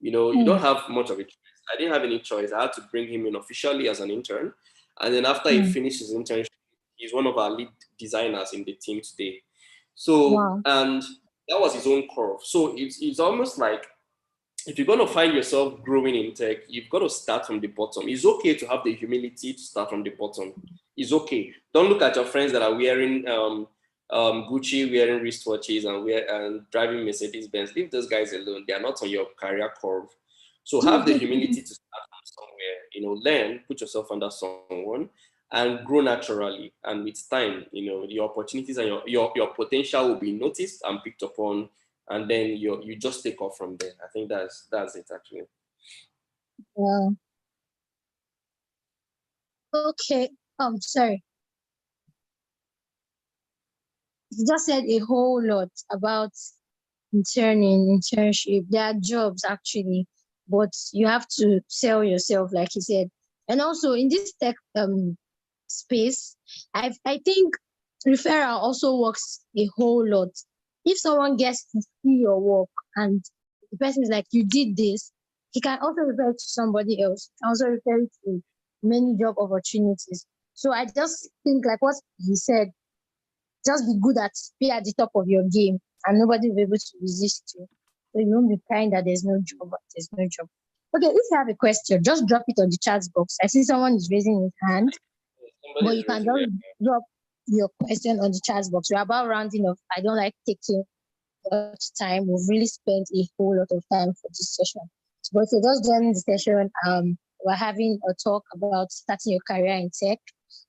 you don't have much of a choice. I didn't have any choice. I had to bring him in officially as an intern. And then after he finished his internship, he's one of our lead designers in the team today. So, and that was his own curve. So it's almost like, if you're going to find yourself growing in tech, you've got to start from the bottom. It's okay to have the humility to start from the bottom. It's okay. Don't look at your friends that are wearing Gucci, wearing wristwatches and driving Mercedes-Benz. Leave those guys alone. They are not on your career curve. So have the humility to start from somewhere, learn, put yourself under someone and grow naturally. And with time, your opportunities and your potential will be noticed and picked upon. And then you just take off from there. I think that's it actually. Okay. Sorry. he just said a whole lot about internship. There are jobs actually, but you have to sell yourself, like he said. And also in this tech space, I think referral also works a whole lot. If someone gets to see your work and the person is like, you did this, he can also refer to somebody else, can also refer to many job opportunities. So I just think like what he said, just be at the top of your game and nobody will be able to resist you. So you won't be crying that there's no job, but there's no job. Okay, if you have a question, just drop it on the chat box. I see someone is raising his hand, but you can just drop your question on the chat box. We're about rounding off. I don't like taking much time. We've really spent a whole lot of time for this session. But if you're just joining the session, we're having a talk about starting your career in tech.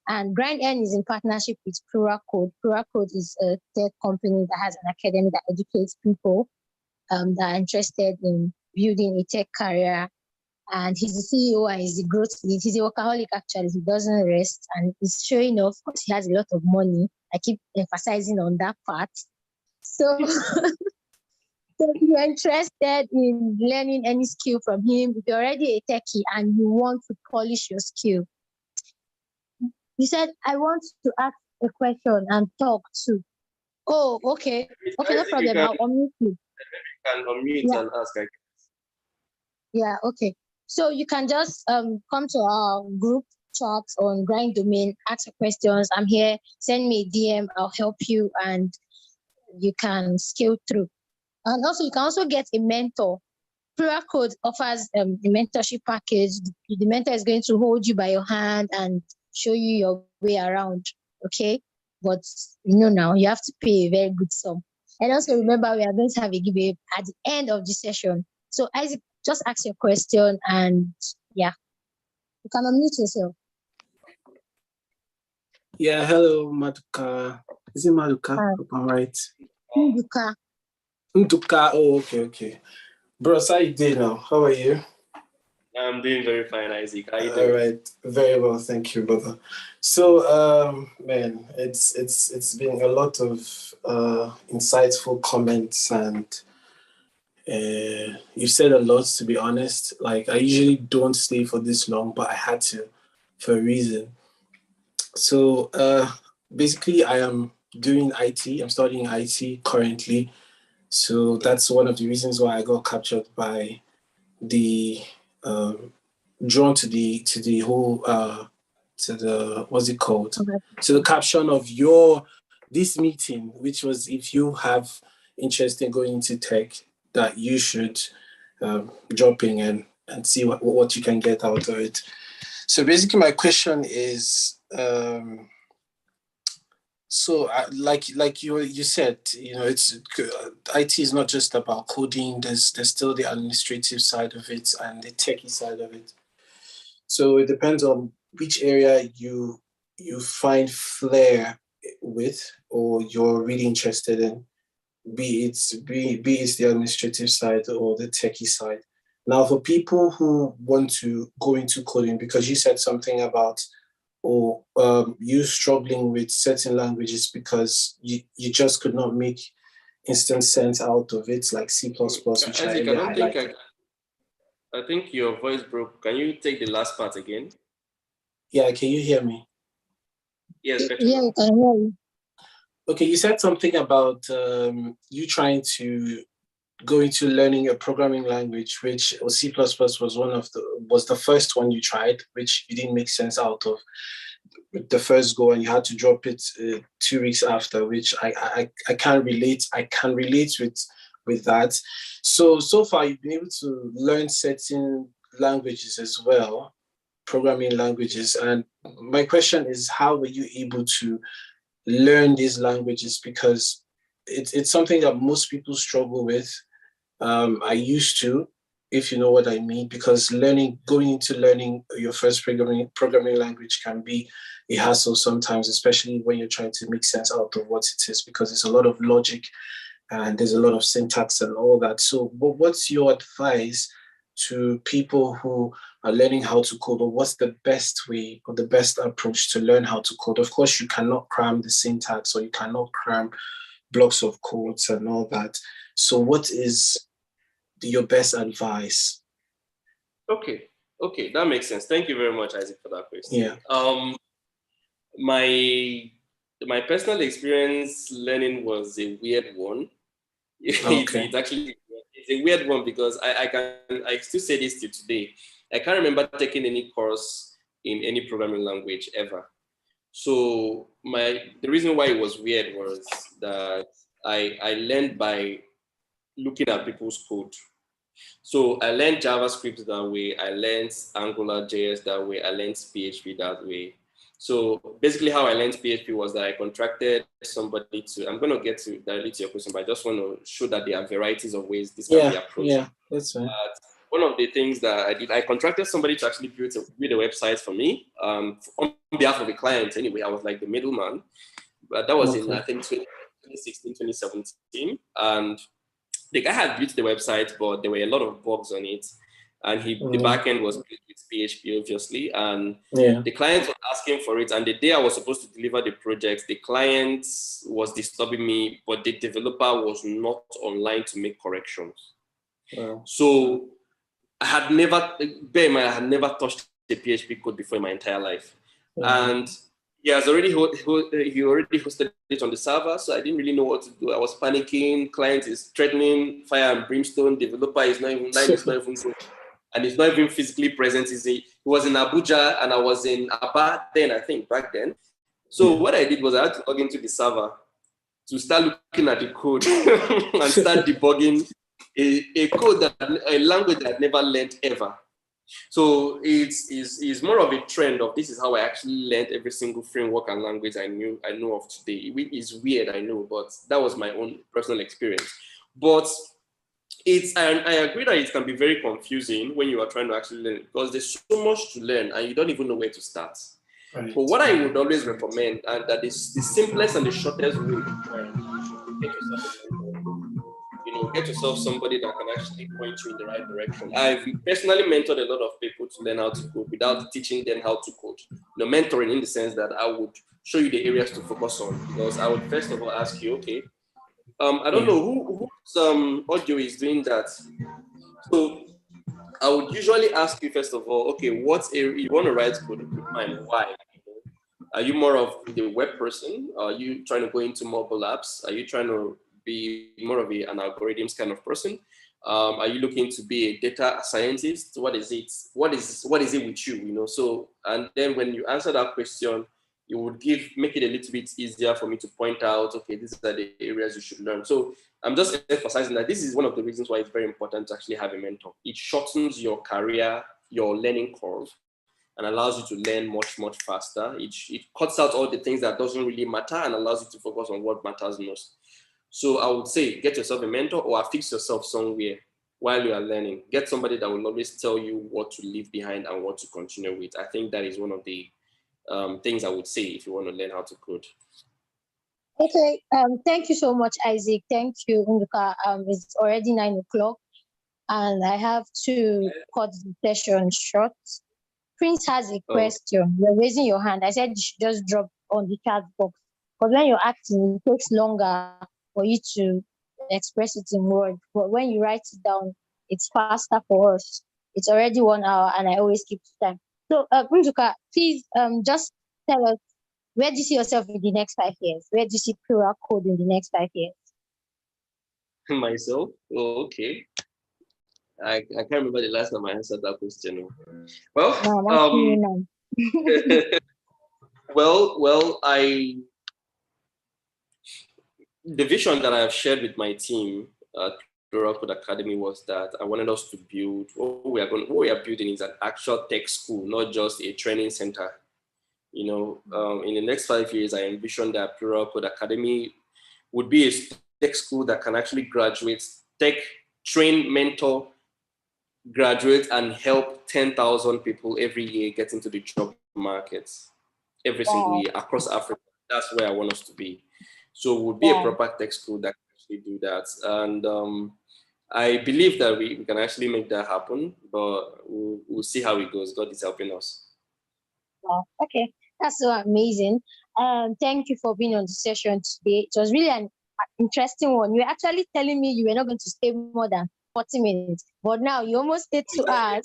And GrindEarn is in partnership with Plura Code. Plura Code is a tech company that has an academy that educates people that are interested in building a tech career. And he's the CEO and he's the growth lead. He's a workaholic actually. He doesn't rest and he's showing off because he has a lot of money. I keep emphasizing on that part. So, so if you're interested in learning any skill from him, if you're already a techie and you want to polish your skill, you said, I want to ask a question and talk too. Oh, okay. Okay, no problem. I'll unmute you. You can unmute and ask. Yeah, okay. So you can just come to our group chat on Grind Domain, ask your questions. I'm here. Send me a DM. I'll help you and you can scale through. And also, you can also get a mentor. Plura Code offers a mentorship package. The mentor is going to hold you by your hand and show you your way around, okay? But now you have to pay a very good sum. And also remember, we are going to have a giveaway at the end of the session. So Isaac, just ask your question and yeah, you can unmute yourself. Yeah, hello, Maduka. Is it Maduka? Hope I'm right. Nduka. Oh, okay. Bro, how you doing now? How are you? I'm doing very fine, Isaac. How you doing? All right, very well, thank you, brother. So, man, it's been a lot of insightful comments, and you said a lot. To be honest, like I usually don't stay for this long, but I had to for a reason. So, basically, I am doing IT. I'm studying IT currently. So that's one of the reasons why I got captured by the drawn to the whole to the what's it called, to the caption of this meeting, which was, if you have interest in going into tech, that you should drop in and see what you can get out of it. So basically my question is, so like you said, it's IT is not just about coding. There's still the administrative side of it and the techie side of it. So it depends on which area you find flair with, or you're really interested in, be it the administrative side or the techie side. Now, for people who want to go into coding, because you said something about you struggling with certain languages because you just could not make instant sense out of it, like C++, which I think your voice broke. Can you take the last part again? Yeah, can you hear me? Yes, better. Yeah, I can hear you. Okay, you said something about you trying to go into learning a programming language, which C++ was the first one you tried, which you didn't make sense out of the first go, and you had to drop it 2 weeks after, which I can't relate. I can relate with that. So far you've been able to learn certain languages as well, programming languages. And my question is, how were you able to learn these languages? Because it's something that most people struggle with. I used to, if you know what I mean, because going into learning your first programming language can be a hassle sometimes, especially when you're trying to make sense out of what it is, because there's a lot of logic and there's a lot of syntax and all that. So, but what's your advice to people who learning how to code, or what's the best way or the best approach to learn how to code? Of course, you cannot cram the syntax, or you cannot cram blocks of codes and all that. So what is your best advice? Okay, that makes sense. Thank you very much, Isaac, for that question. Yeah. My personal experience learning was a weird one. Okay. It's a weird one because I still say this to today. I can't remember taking any course in any programming language ever. So the reason why it was weird was that I learned by looking at people's code. So I learned JavaScript that way. I learned Angular JS that way. I learned PHP that way. So basically how I learned PHP was that I contracted somebody to, I'm going to get to directly to your question, but I just want to show that there are varieties of ways this can be approached. Yeah, that's right. One of the things that I did, I contracted somebody to actually build a website for me on behalf of the client. Anyway, I was like the middleman, but that was in, I think, 2016, 2017. And the guy had built the website, but there were a lot of bugs on it. And the backend was built with PHP, obviously. And the client was asking for it. And the day I was supposed to deliver the project, the client was disturbing me, but the developer was not online to make corrections. Wow. So I had never touched a PHP code before in my entire life. And he already hosted it on the server, so I didn't really know what to do. I was panicking. Client is threatening, fire and brimstone. Developer is not even good, and it's not even physically present. He was in Abuja and I was in Aba then, I think, back then. So what I did was I had to log into the server to start looking at the code and start debugging a code a language that I'd never learned ever. So it's more of a trend of this is how I actually learned every single framework and language I know of today. It's weird, I know, but that was my own personal experience. But I agree that it can be very confusing when you are trying to actually learn because there's so much to learn and you don't even know where to start. Right. But what I would always recommend, and that is the simplest and the shortest way to learn, get yourself somebody that can actually point you in the right direction. I've personally mentored a lot of people to learn how to code without teaching them how to code. Mentoring in the sense that I would show you the areas to focus on because I would first of all ask you, okay, I don't know whose audio is doing that. So I would usually ask you first of all, okay, what area you want to write code? Fine, why? Are you more of the web person? Are you trying to go into mobile apps? Are you trying to be more of an algorithms kind of person? Are you looking to be a data scientist? What is it? What is it with you? So, and then when you answer that question, you would make it a little bit easier for me to point out, okay, these are the areas you should learn. So I'm just emphasizing that this is one of the reasons why it's very important to actually have a mentor. It shortens your career, your learning curve, and allows you to learn much, much faster. It cuts out all the things that doesn't really matter and allows you to focus on what matters most. So I would say get yourself a mentor or affix yourself somewhere while you are learning. Get somebody that will always tell you what to leave behind and what to continue with. I think that is one of the things I would say if you want to learn how to code. Okay. Thank you so much, Isaac. Thank you, Unduka. It's already 9 o'clock and I have to cut the session short. Prince has a question. You're raising your hand. I said you should just drop on the chat box because when you're acting, it takes longer for you to express it in words. But when you write it down, it's faster for us. It's already 1 hour and I always keep time. So, Prinzuka, please just tell us, where do you see yourself in the next 5 years? Where do you see Plural Code in the next 5 years? Myself? Oh, okay. I can't remember the last time I answered that question. Well, the vision that I have shared with my team at Plural Code Academy was that I wanted us to build what we are building is an actual tech school, not just a training center. In the next 5 years, I envision that Plural Code Academy would be a tech school that can actually graduate, train, mentor, graduate, and help 10,000 people every year get into the job markets every single year across Africa. That's where I want us to be. So it would be a proper tech school that can actually do that. And I believe that we can actually make that happen, but we'll see how it goes. God is helping us. Wow. Okay, that's so amazing. Thank you for being on the session today. It was really an interesting one. You were actually telling me you were not going to stay more than 40 minutes, but now you almost stayed 2 hours.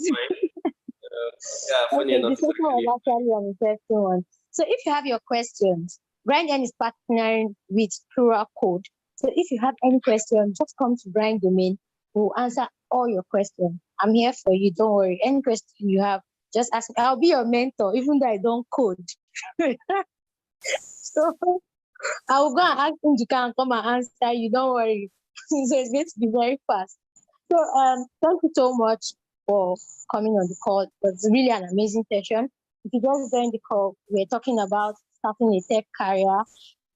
Yeah, funny Okay, enough, the it's second was actually actually an interesting one. So if you have your questions, GrindEarn is partnering with Plural Code. So if you have any questions, just come to Grind Domain. We'll answer all your questions. I'm here for you. Don't worry. Any question you have, just ask me. I'll be your mentor, even though I don't code. So I will go and ask him to come and answer you. Don't worry. So it's going to be very fast. So thank you so much for coming on the call. It was really an amazing session. If you just joined the call, we're talking about starting a tech career,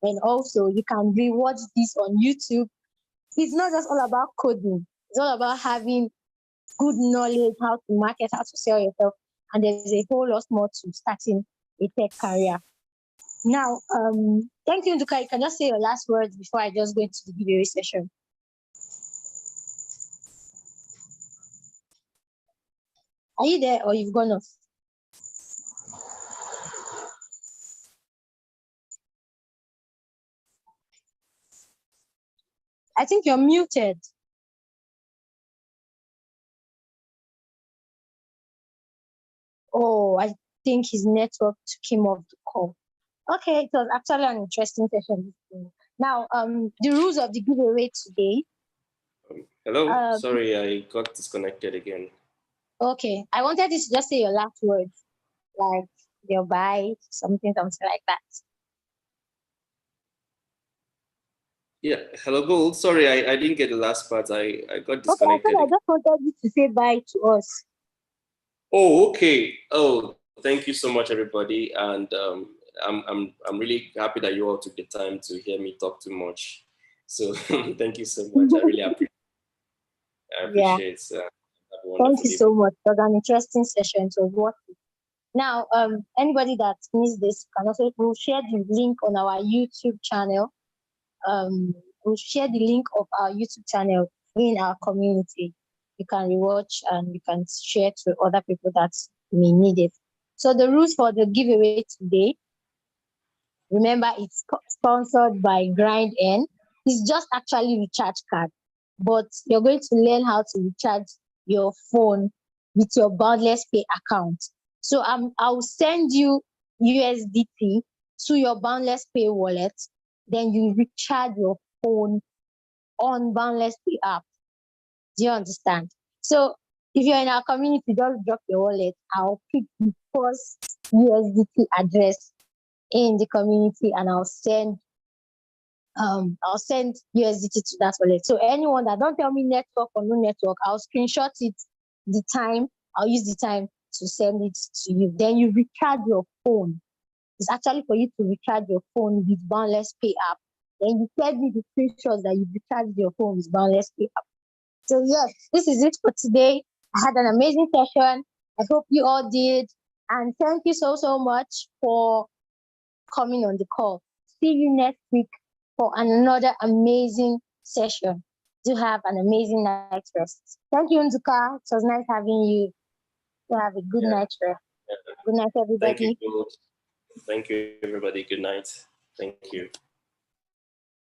and also you can rewatch this on YouTube. It's not just all about coding. It's all about having good knowledge, how to market, how to sell yourself, and there's a whole lot more to starting a tech career. Now, thank you, Nduka. You can just say your last words before I just go into the giveaway session. Are you there or you've gone off? I think you're muted. Oh, I think his network took him off the call. Okay, it was actually an interesting session. Now, the rules of the giveaway today. Hello, sorry, I got disconnected again. Okay, I wanted you to just say your last words, like your bye, something like that. Yeah, hello, Gold. Sorry, I didn't get the last part. I got disconnected. Okay, I just wanted you to say bye to us. Oh, okay. Oh, thank you so much, everybody, and I'm really happy that you all took the time to hear me talk too much. So thank you so much. I really appreciate. Thank you so much. It was an interesting session. It was worth it. Now, anybody that missed this can also, we'll share the link on our YouTube channel. We'll share the link of our YouTube channel in our community. You can rewatch and you can share to other people that may need it. So the rules for the giveaway today, remember it's sponsored by GrindEarn. It's just actually recharge card, but you're going to learn how to recharge your phone with your Boundless Pay account. So I'll send you USDT to your Boundless Pay wallet. Then you recharge your phone on Boundless Pay app. Do you understand? So if you're in our community, just drop your wallet. I'll pick the first USDT address in the community and I'll send USDT to that wallet. So anyone that don't tell me network or no network, I'll screenshot it, the time, I'll use the time to send it to you. Then you recharge your phone. It's actually for you to recharge your phone with Boundless Pay app. Then you send me the screenshots that you recharged your phone with Boundless Pay app. So yes, this is it for today. I had an amazing session. I hope you all did. And thank you so much for coming on the call. See you next week for another amazing session. Do have an amazing night rest. Thank you, Nduka. It was nice having you. To have a good night rest. Good night, everybody. Thank you, everybody. Good night. Thank you.